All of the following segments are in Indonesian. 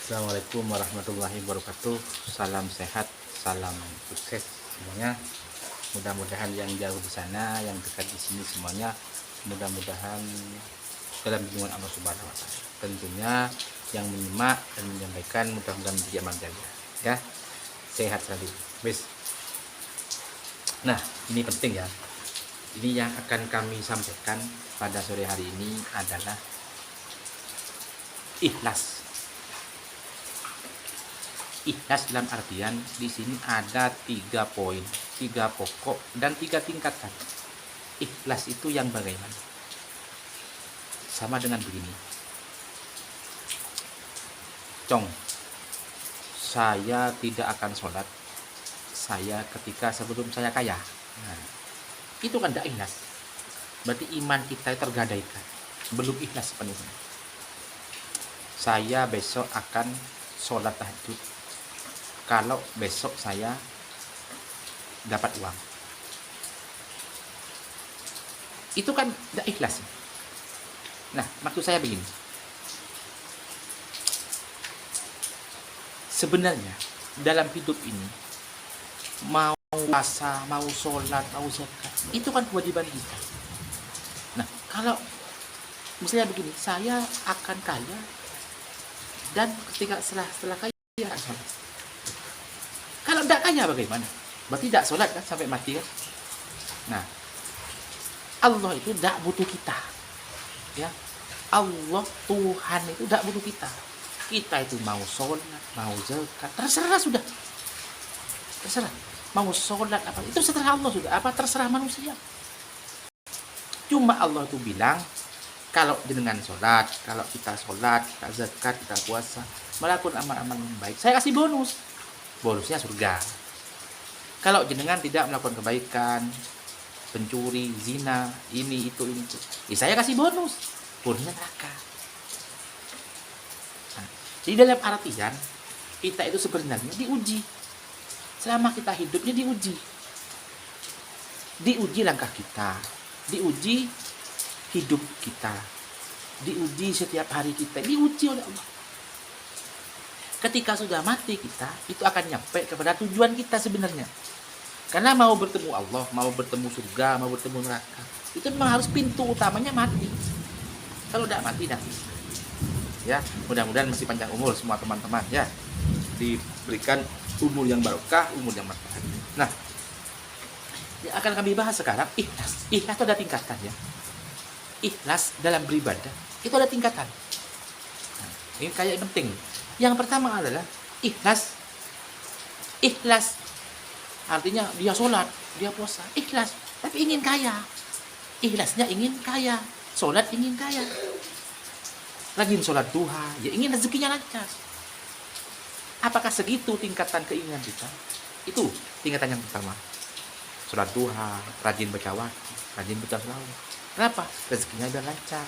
Assalamualaikum warahmatullahi wabarakatuh. Salam sehat, salam sukses semuanya. Mudah-mudahan yang jauh di sana, yang dekat di sini semuanya, mudah-mudahan dalam lindungan Allah Subhanahu wa taala. Tentunya yang menyimak dan menyampaikan mudah-mudahan menjadi amal jariah. Ya, sehat selalu. Wis. Nah, ini penting ya. Ini yang akan kami sampaikan pada sore hari ini adalah ikhlas. Ikhlas dalam artian di sini ada 3 poin, 3 pokok dan 3 tingkatan. Ikhlas itu yang bagaimana? Sama dengan begini. Cong, saya tidak akan sholat saya ketika sebelum saya kaya. Nah, itu kan tidak ikhlas. Berarti iman kita tergadaikan, belum ikhlas sepenuhnya. Saya besok akan sholat tahajud kalau besok saya dapat uang. Itu kan tidak ikhlas. Nah, maksud saya begini. Sebenarnya dalam hidup ini, mau puasa, mau sholat, mau zakat, itu kan kewajiban kita. Nah, kalau misalnya begini, saya akan kaya dan ketika setelah kaya akan sholat. Kalau tidak kaya bagaimana? Berarti tidak sholat kan sampai mati kan? Nah, Allah itu tidak butuh kita. Ya, Allah Tuhan itu tidak butuh kita. Kita itu mau sholat, mau zakat, terserah sudah. Terserah. Mau sholat apa itu terserah Allah sudah. Apa terserah manusia. Cuma Allah itu bilang, kalau jenengan sholat, kalau kita sholat, kita zakat, kita puasa, melakukan amal-amal yang baik, saya kasih bonus. Bonusnya surga. Kalau jenengan tidak melakukan kebaikan, pencuri, zina, ini itu, ya saya kasih bonus. Bonusnya neraka. Nah, di dalam artian kita itu sebenarnya diuji. Selama kita hidupnya diuji. Diuji langkah kita, diuji hidup kita, diuji setiap hari kita, diuji oleh Allah. Ketika sudah mati kita, itu akan nyampe kepada tujuan kita sebenarnya. Karena mau bertemu Allah, mau bertemu surga, mau bertemu neraka, itu memang harus pintu utamanya mati. Kalau tidak mati, tidak bisa. Ya, mudah-mudahan masih panjang umur semua teman-teman ya. Diberikan umur yang barokah, umur yang manfaat. Nah, yang akan kami bahas sekarang ikhlas. Ikhlas itu ada tingkatan ya. Ikhlas dalam beribadah itu ada tingkatan. Nah, ini kayak penting. Yang pertama adalah ikhlas. Ikhlas artinya dia sholat, dia puasa, ikhlas, tapi ingin kaya. Ikhlasnya ingin kaya, sholat ingin kaya. Rajin sholat duha, ya ingin rezekinya lancar. Apakah segitu tingkatan keinginan kita? Itu tingkatan yang pertama. Sholat duha, rajin baca waktu, rajin baca selawat. Kenapa? Rezekinya biar lancar.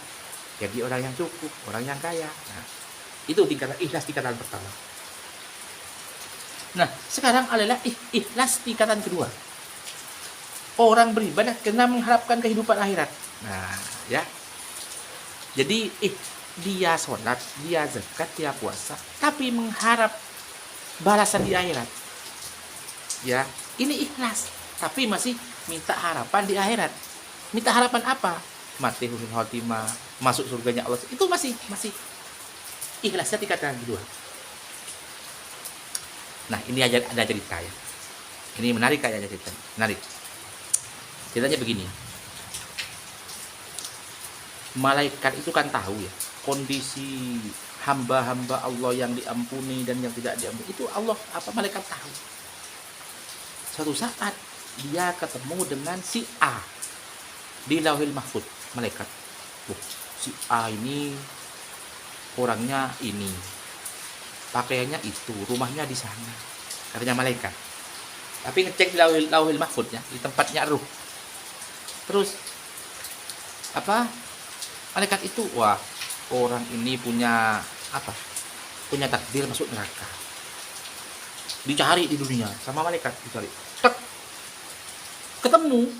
Jadi orang yang cukup, orang yang kaya. Nah, itu tingkatan ikhlas tingkatan pertama. Nah, sekarang adalah ikhlas tingkatan kedua. Orang beribadah karena mengharapkan kehidupan akhirat. Nah, ya. Jadi dia sholat, dia zakat, dia puasa, tapi mengharap balasan di akhirat. Ya, ini ikhlas, tapi masih minta harapan di akhirat. Minta harapan apa? Mati husnul khotimah, masuk surganya Allah. Itu masih ikhlasnya tingkatan kedua. Nah, ini ada cerita ya. Ini menarik kayaknya cerita. Menarik. Ceritanya begini. Malaikat itu kan tahu ya kondisi hamba-hamba Allah yang diampuni dan yang tidak diampuni. Itu Allah malaikat tahu. Suatu saat dia ketemu dengan si A di Lauhil Mahfuz, malaikat. Si A ini orangnya ini, pakaiannya itu, rumahnya di sana, katanya malaikat. Tapi ngecek di Lauhil Mahfuznya, di tempatnya ruh. Terus malaikat itu, wah, orang ini punya punya takdir masuk neraka. Dicari di dunia sama malaikat, dicari. Tek. Ketemu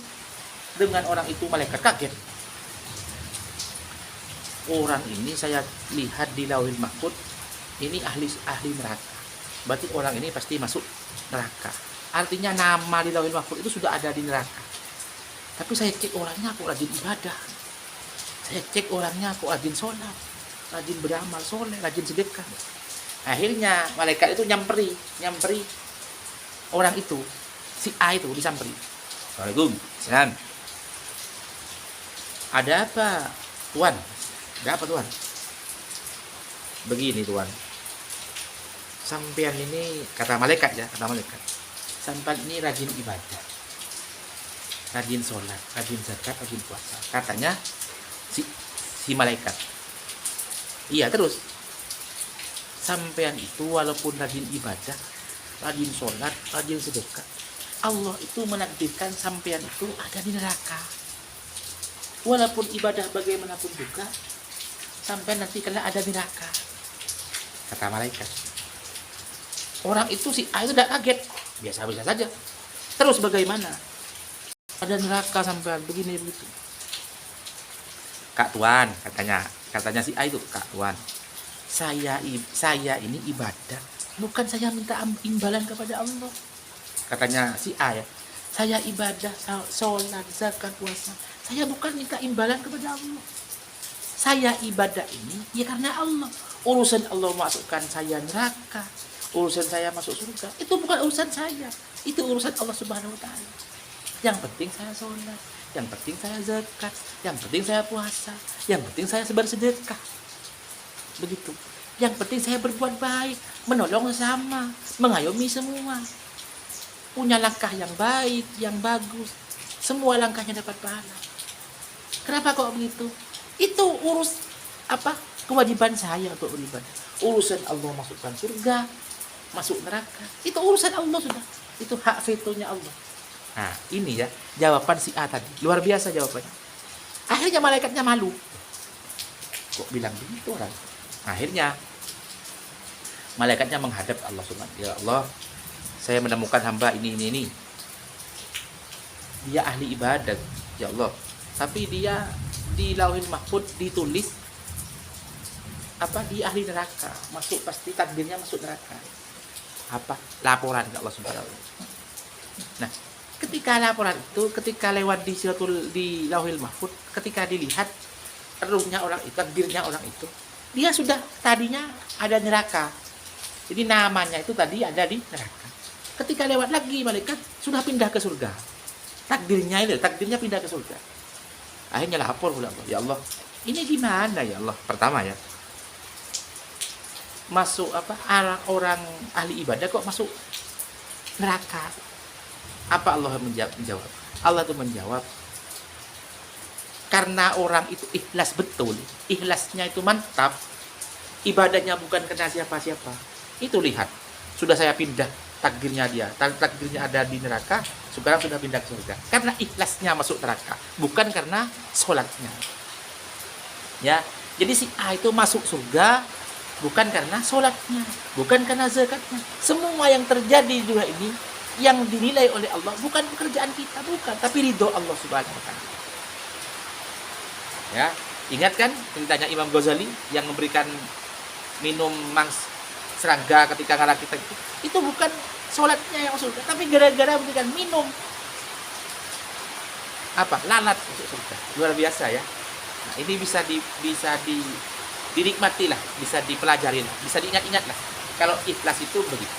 dengan orang itu, malaikat kaget. Orang ini saya lihat di Lauhil Mahfuz ini ahli neraka. Berarti orang ini pasti masuk neraka. Artinya nama di Lauhul Mahfuz itu sudah ada di neraka. Tapi saya cek orangnya kok rajin ibadah. Saya cek orangnya kok rajin sholat, rajin beramal soleh, rajin sedekah. Akhirnya malaikat itu nyamperin orang itu, si A itu disamperi. Assalamualaikum, salam. Ada apa, Tuan? Ada apa, Tuan? Begini, Tuan. Sampean ini, kata malaikat, sampean ini rajin ibadah, rajin sholat, rajin zakat, rajin puasa. Katanya si malaikat. Iya, terus sampean itu walaupun rajin ibadah, rajin sholat, rajin sedekah, Allah itu menakdirkan sampean itu ada di neraka. Walaupun ibadah bagaimanapun juga, sampean nanti kena ada di neraka, kata malaikat. Orang itu si A itu tidak kaget, biasa-biasa saja. Terus bagaimana? Ada neraka sampean begini begitu. Kak Tuan, katanya si A itu, Kak Tuan, saya ini ibadah, bukan saya minta imbalan kepada Allah. Katanya si A ya, saya ibadah, sholat, zakat, puasa, saya bukan minta imbalan kepada Allah. Saya ibadah ini ya karena Allah. Urusan Allah masukkan saya neraka, urusan saya masuk surga, itu bukan urusan saya, itu urusan Allah Subhanahu wa Ta'ala. Yang penting saya sholat, yang penting saya zakat, yang penting saya puasa, yang penting saya bersedekah. Begitu. Yang penting saya berbuat baik, menolong sesama, mengayomi semua. Punya langkah yang baik, yang bagus. Semua langkahnya dapat pahala. Kenapa kok begitu? Itu kewajiban saya untuk beribadah. Urusan Allah masukkan surga, masuk neraka, itu urusan Allah sudah. Itu hak vetonya Allah. Nah, ini ya jawaban si A tadi. Luar biasa jawabannya. Akhirnya malaikatnya malu. Kok bilang begitu orang? Akhirnya malaikatnya menghadap Allah Subhanahu. Ya Allah, saya menemukan hamba ini. Dia ahli ibadat, ya Allah. Tapi dia di Lauhul Mahfuz ditulis dia ahli neraka, masuk pasti takdirnya masuk neraka. Laporan ke Allah Subhanahu wa Ta'ala. Nah, ketika laporan itu, ketika lewat di Lauhul Mahfuz, ketika dilihat ruhnya orang itu, takdirnya orang itu, dia sudah tadinya ada neraka. Jadi namanya itu tadi ada di neraka. Ketika lewat lagi malaikat sudah pindah ke surga. Takdirnya pindah ke surga. Akhirnya lapor pula, ya Allah, ini gimana ya Allah? Pertama ya, masuk orang ahli ibadah kok masuk neraka? Apa Allah menjawab? Allah itu menjawab, karena orang itu ikhlas betul, ikhlasnya itu mantap, ibadahnya bukan karena siapa-siapa. Itu lihat, sudah saya pindah takdirnya ada di neraka, sekarang sudah pindah ke surga. Karena ikhlasnya masuk neraka, bukan karena sholatnya. Ya, jadi si A itu masuk surga bukan karena sholatnya, bukan karena zakatnya. Semua yang terjadi juga ini yang dinilai oleh Allah bukan pekerjaan kita, bukan, tapi ridho Allah Subhanahu wa Ta'ala. Ya, ingat kan ceritanya Imam Ghazali yang memberikan minum serangga ketika ngarah kita itu bukan sholatnya yang masuk surga, tapi gara-gara memberikan minum lalat masuk surga. Luar biasa ya. Nah, ini bisa dinikmati lah, bisa dipelajari lah, bisa diingat-ingat lah. Kalau ikhlas itu begitu.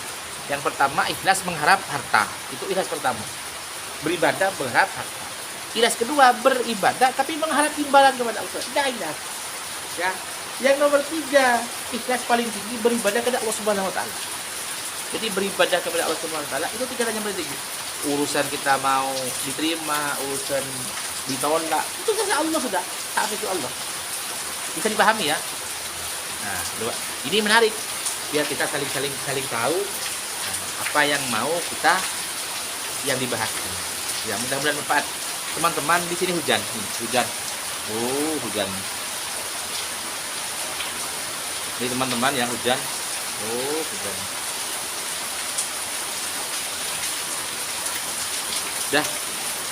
Yang pertama, ikhlas mengharap harta, itu ikhlas pertama. Beribadah berharap harta. Ikhlas kedua, beribadah tapi mengharap imbalan kepada Allah. Tidak ikhlas. Ya. Yang nomor 3, ikhlas paling tinggi beribadah kepada Allah Subhanahu wa Ta'ala. Jadi beribadah kepada Allah Subhanahu wa Ta'ala itu tingkatan yang paling tinggi. Urusan kita mau diterima, urusan ditolak, itu karena Allah sudah. Hak itu Allah. Bisa dipahami ya? Nah, ini menarik. Biar kita saling tahu apa yang mau kita yang dibahas. Ya, mudah-mudahan bermanfaat. Teman-teman, di sini hujan. Hujan. Oh, hujan. Ini teman-teman yang hujan. Oh, hujan. Dah,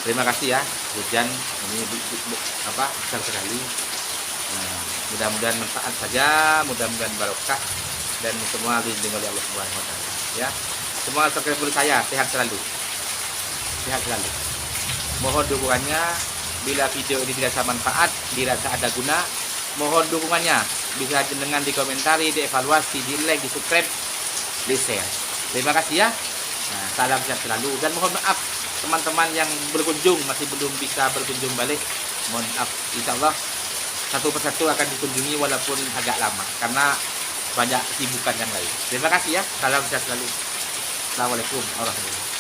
terima kasih ya. Hujan ini besar sekali. Nah, mudah-mudahan manfaat saja, mudah-mudahan barokah. dan semua dilindungi oleh Allah Subhanahu wa taala ya. Semua subscriber saya sehat selalu. Sehat selalu. Mohon dukungannya bila video ini dirasa manfaat, dirasa ada guna, mohon dukungannya bisa dengan dikomentari, dievaluasi, di like, di subscribe, di share. Terima kasih ya. Nah, salam sehat selalu dan mohon maaf teman-teman yang berkunjung masih belum bisa berkunjung balik. Mohon maaf, insya Allah satu persatu akan dikunjungi walaupun agak lama karena banyak kesibukan yang lain. Terima kasih ya. Salam sehat selalu. Assalamualaikum warahmatullahi wabarakatuh.